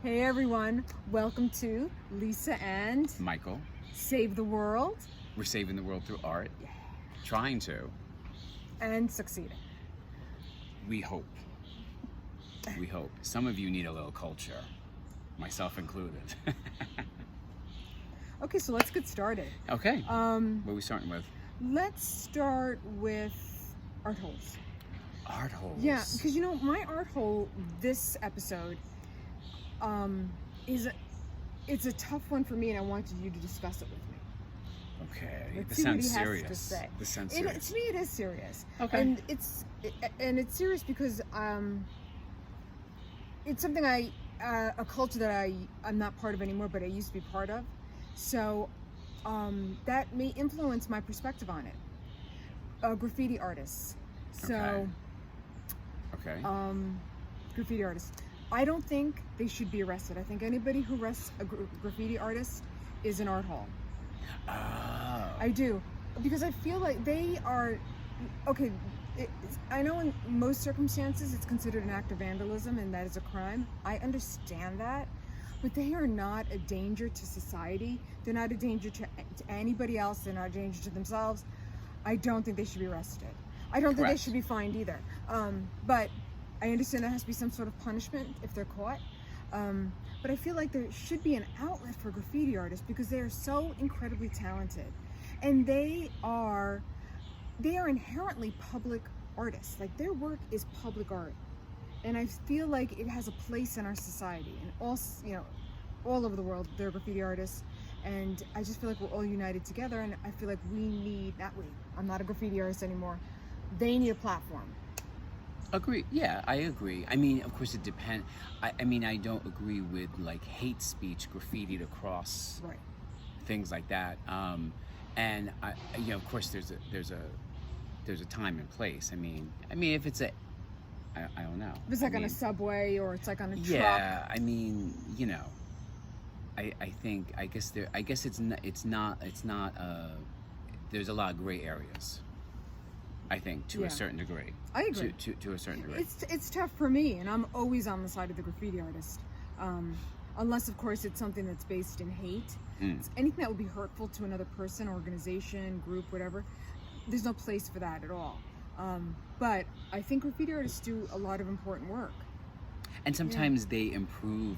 Hey everyone, welcome to Lisa and Michael. Save the World. We're saving the world through art. Trying to. And succeeding. We hope. We hope. Some of you need a little culture, myself included. Okay, so let's get started. Okay. What are we starting with? Let's start with Artholes. Artholes. Yeah, because you know, my art hole this episode it's a tough one for me, and I wanted you to discuss it with me. Okay. Let's This see what sounds he has serious. to say. This sounds serious. To me, it is serious. Okay. And it's serious because it's something a culture that I'm not part of anymore, but I used to be part of. So that may influence my perspective on it. Graffiti artists. So. Okay. Graffiti artists. I don't think they should be arrested. I think anybody who arrests a graffiti artist is an art hole. Oh. I do, because I feel like they are okay. I know in most circumstances it's considered an act of vandalism and that is a crime. I understand that, but they are not a danger to society. They're not a danger to anybody else. They're not a danger to themselves. I don't think they should be arrested. I don't think they should be fined either. But I understand there has to be some sort of punishment if they're caught. But I feel like there should be an outlet for graffiti artists because they are so incredibly talented. And they are inherently public artists. Like, their work is public art. And I feel like it has a place in our society. And all over the world, there are graffiti artists. And I just feel like we're all united together. And I feel like I'm not a graffiti artist anymore. They need a platform. Agree. Yeah, I agree. I mean, of course, it depends. I mean, I don't agree with like hate speech graffitied across things like that. And of course, there's a time and place. I mean, if it's I don't know. If it's like on a subway or it's like on a truck. Yeah, I mean, I guess it's not. There's a lot of gray areas. I think to a certain degree. I agree. To a certain degree. It's tough for me, and I'm always on the side of the graffiti artist. Unless, of course, it's something that's based in hate. It's anything that would be hurtful to another person, organization, group, whatever. There's no place for that at all. But I think graffiti artists do a lot of important work. And sometimes they improve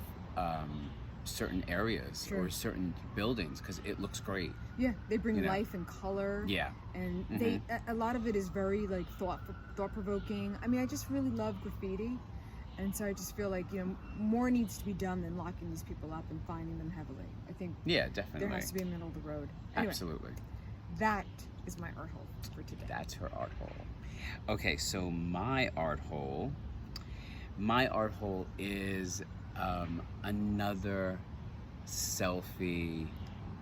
certain areres or certain buildings because it looks great. Yeah, they bring life and color. Yeah. And a lot of it is very like thought-provoking. I mean, I just really love graffiti. And so I just feel like, more needs to be done than locking these people up and fining them heavily. I think definitely. There has to be a middle of the road. Anyway, absolutely. That is my art hole for today. That's her art hole. Okay, so my art hole is another selfie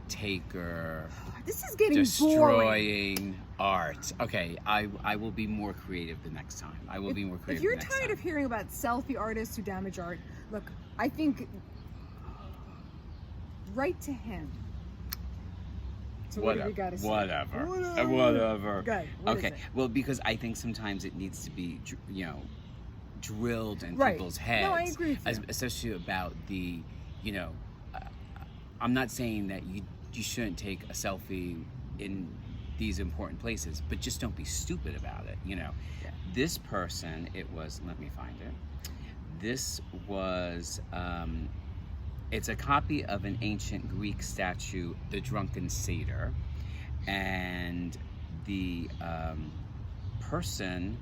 taker. This is getting destroying boring. Art. Okay, I will be more creative the next time. I will be more creative. If you're the next tired time. of hearing about selfie artists who damage art, look, I think write to him. So what do we gotta say? Whatever. Good. Okay. Well, because I think sometimes it needs to be, drilled in people's heads. No, I agree with you. Especially about the, I'm not saying that you shouldn't take a selfie in these important places, but just don't be stupid about it. Yeah. This person, let me find it. This was, it's a copy of an ancient Greek statue, the Drunken Satyr, and the person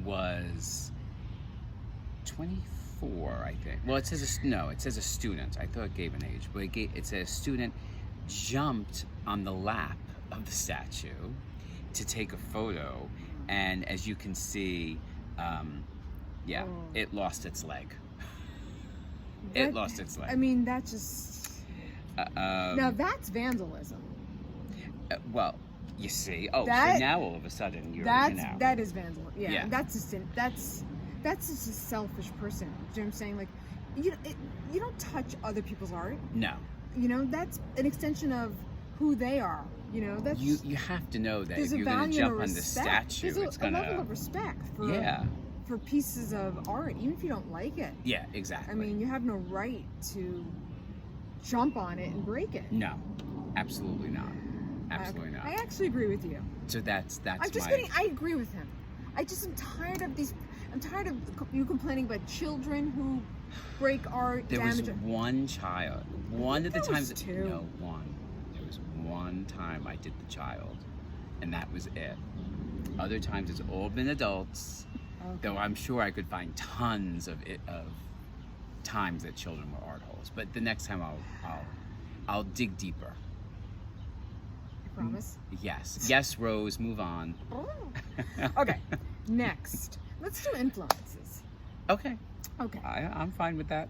was 24, I think. Well, it says a student. I thought it gave an age, but it says a student jumped on the lap of the statue to take a photo, and as you can see, it lost its leg. It lost its leg. I mean, that just... now that's vandalism. Well, you see. Oh, so now all of a sudden you're... That is vandalism. Yeah. That's just a selfish person. Do you know what I'm saying? Like, you don't touch other people's art. No. That's an extension of who they are. That's you have to know that if you're going to jump on the statue, there's it's going a level of respect for pieces of art, even if you don't like it. Yeah, exactly. I mean, you have no right to jump on it and break it. No, absolutely not. Absolutely not. I actually agree with you. So that's I'm just kidding. I agree with him. I just am tired of these. I'm tired of you complaining about children who break art, There damage was it. one child. One of the There was times. two. No, one. There was one time I did the child, and that was it. Other times it's all been adults. Okay. Though I'm sure I could find tons of times that children were art holes. But the next time I'll dig deeper. I promise. Yes, Rose. Move on. Okay. Next, let's do influences. Okay. Okay. I'm fine with that.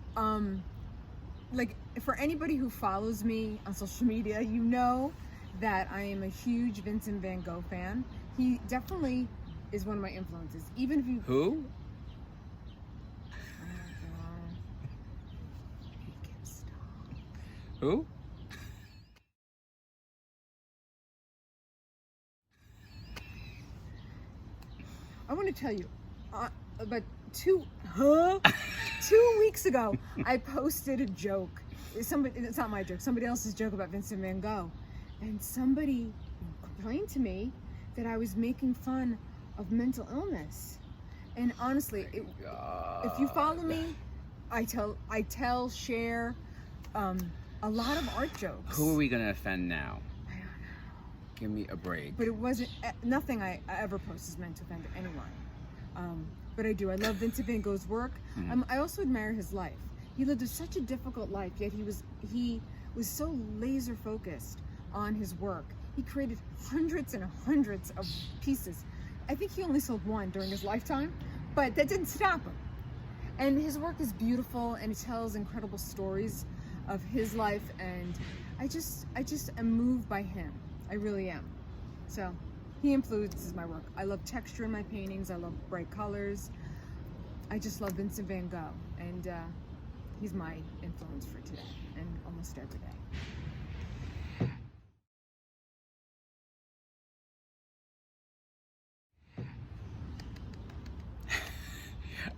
Like for anybody who follows me on social media, you know that I am a huge Vincent van Gogh fan. He definitely is one of my influences. Even if you Who? Who? I want to tell you, about 2 weeks ago, I posted a joke. It's not my joke. Somebody else's joke about Vincent van Gogh, and somebody complained to me that I was making fun of mental illness. And honestly, if you follow me, I share a lot of art jokes. Who are we gonna offend now? I don't know. Give me a break. But it wasn't nothing I ever post is meant to offend anyone. But I do. I love Vincent van Gogh's work. I also admire his life. He lived such a difficult life, yet he was so laser focused on his work. He created hundreds and hundreds of pieces. I think he only sold one during his lifetime, but that didn't stop him. And his work is beautiful, and it tells incredible stories of his life, and I just am moved by him. I really am. So he influences my work. I love texture in my paintings. I love bright colors. I just love Vincent van Gogh, and he's my influence for today and almost every day.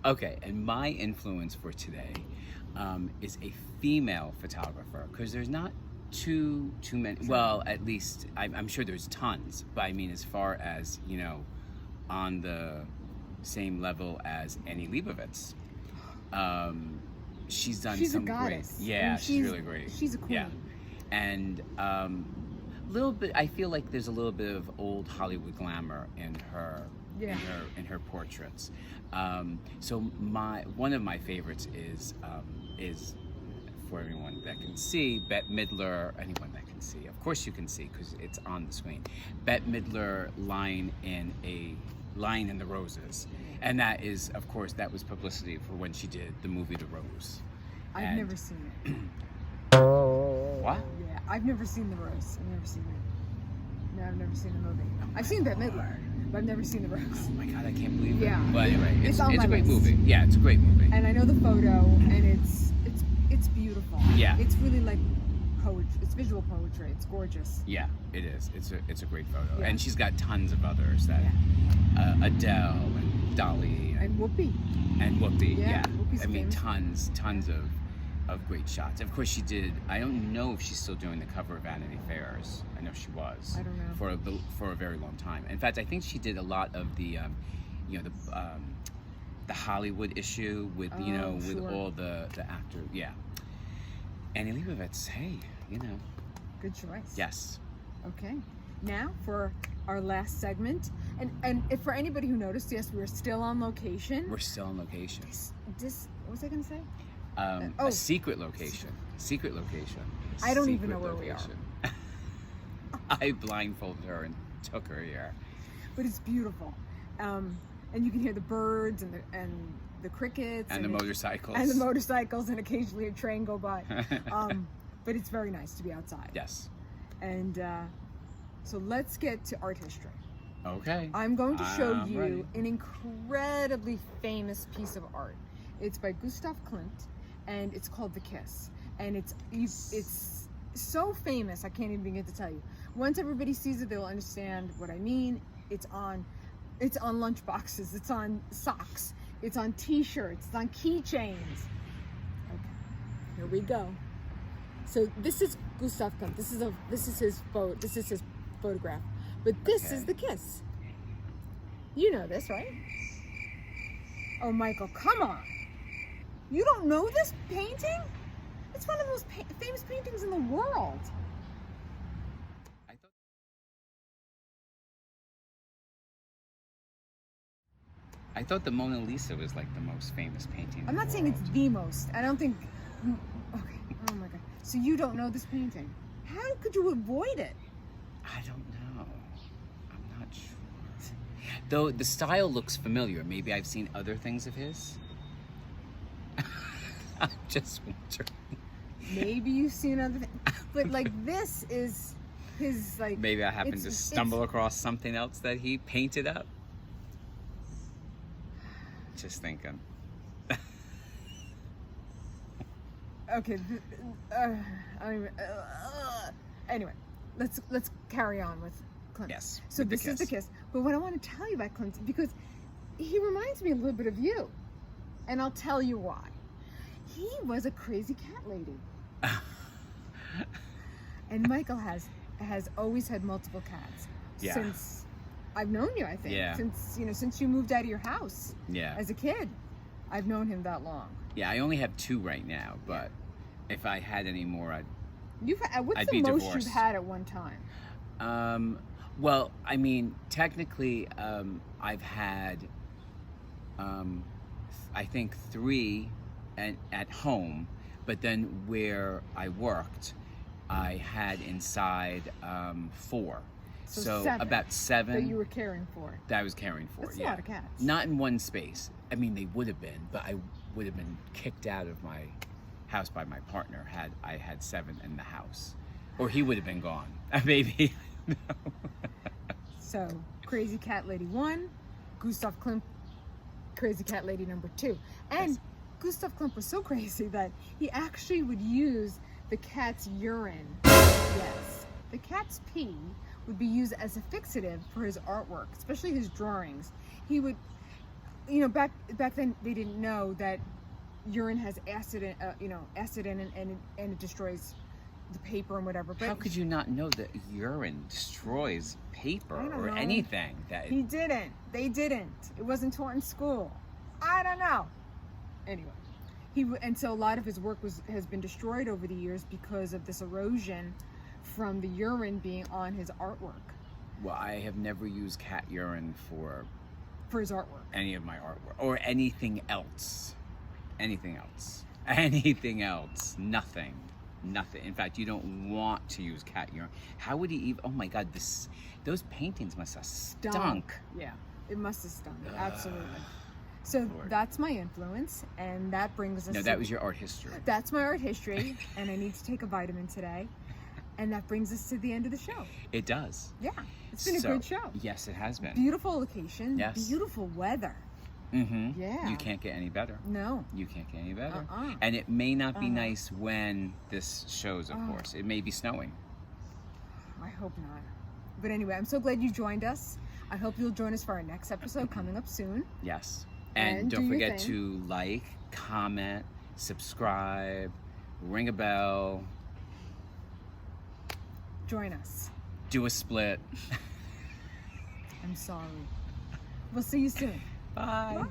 Okay, and my influence for today is a female photographer, because there's not too many. Well, at least I'm sure there's tons, but I mean, as far as on the same level as Annie Leibovitz, she's done She's some a goddess. great. Yeah, I mean, she's really great. She's a queen. Yeah, and little bit. I feel like there's a little bit of old Hollywood glamour in her. Yeah. In her portraits. So one of my favorites is for everyone that can see, Bette Midler. Anyone that can see, of course you can see because it's on the screen. Bette Midler lying in the roses, and that is, of course, that was publicity for when she did the movie The Rose. I've never seen it. What? Yeah, I've never seen The Rose. I've never seen it. No, I've never seen the movie. I've seen Bette Midler, but I've never seen The Rose. Oh my God, I can't believe it. Yeah. But anyway, it's on a my great list. movie. Yeah, it's a great movie. And I know the photo, and it's beautiful. Yeah. It's really like poetry. It's visual poetry. It's gorgeous. Yeah, it is. It's a great photo, Yeah. and she's got tons of others that Adele and Dolly And Whoopi. and Whoopi. Yeah, Whoopi's I mean, famous. tons of great shots. Of course, she did. I don't know if she's still doing the cover of Vanity Fairs. I know she was. I don't know. For a very long time. In fact, I think she did a lot of the Hollywood issue with with sure. all the actors. Yeah. Annie Leibovitz. Hey, Good choice. Yes. Okay. Now for our last segment, and if for anybody who noticed, yes, we're still on location. We're still on location. This what was I gonna say? A secret location. Secret location. I don't even Secret know where we location. I blindfolded her and took her here. But it's beautiful, and you can hear the birds and the crickets And the motorcycles. and the motorcycles, and occasionally a train go by. But it's very nice to be outside. Yes. And so let's get to art history. Okay. I'm going to show I'm you ready. an incredibly famous piece of art. It's by Gustav Klimt, and it's called The Kiss. And it's so famous, I can't even begin to tell you. Once everybody sees it, they'll understand what I mean. It's on lunch boxes. It's on socks. It's on T-shirts. It's on keychains. Okay, here we go. So this is Gustav Klimt. This is his photograph. But this is the kiss. You know this, right? Oh, Michael, come on. You don't know this painting? It's one of the most famous paintings in the world. I thought the Mona Lisa was like the most famous painting. I'm not saying it's the most. I don't think. Okay. Oh my God. So you don't know this painting? How could you avoid it? I don't know. I'm not sure. Though the style looks familiar. Maybe I've seen other things of his. I'm just wondering. Maybe you've seen other things, but like this is his like. Maybe I happened to stumble across something else that he painted up. Just thinking. Okay. Anyway, let's carry on with Klimt. Yes. So this is the kiss. But what I want to tell you about Klimt, because he reminds me a little bit of you, and I'll tell you why. He was a crazy cat lady. And Michael has always had multiple cats since I've known you. I think since you moved out of your house. Yeah. As a kid, I've known him that long. Yeah, I only have 2 right now, but if I had any more, What's the most you've had at one time? Well, I mean, technically, I've had, I think 3 at home, but then where I worked, I had inside 4. So 7 about 7 that you were caring for. That I was caring for. That's a lot of cats. Not in one space. I mean, they would have been, but I would have been kicked out of my house by my partner had I had 7 in the house, or he would have been gone. Maybe. No. So, Crazy Cat Lady 1, Gustav Klimt, Crazy Cat Lady number 2, and Gustav Klimt was so crazy that he actually would use the cat's urine. Yes, the cat's pee would be used as a fixative for his artwork, especially his drawings. He would, back then they didn't know that urine has acid in, it, and it destroys the paper and whatever. But how could you not know that urine destroys paper or anything? He didn't. They didn't. It wasn't taught in school. I don't know. Anyway, and so a lot of his work has been destroyed over the years because of this erosion from the urine being on his artwork. Well, I have never used cat urine for his artwork. Any of my artwork or anything else. Anything else. Nothing. In fact, you don't want to use cat urine. How would he even? Oh my God! Those paintings must have stunk. Yeah, it must have stunk. Absolutely. So that's my influence, and that brings us. No, that was your art history. That's my art history, and I need to take a vitamin today. And that brings us to the end of the show. It does. Yeah, it's been a good show. Yes, it has been. Beautiful location. Yes. Beautiful weather. Mm-hmm. Yeah. You can't get any better. No. You can't get any better. And it may not be nice when this shows, of course. It may be snowing. I hope not. But anyway, I'm so glad you joined us. I hope you'll join us for our next episode coming up soon. Yes. And don't forget to like, comment, subscribe, ring a bell. Join us. Do a split. I'm sorry. We'll see you soon. Bye. Bye.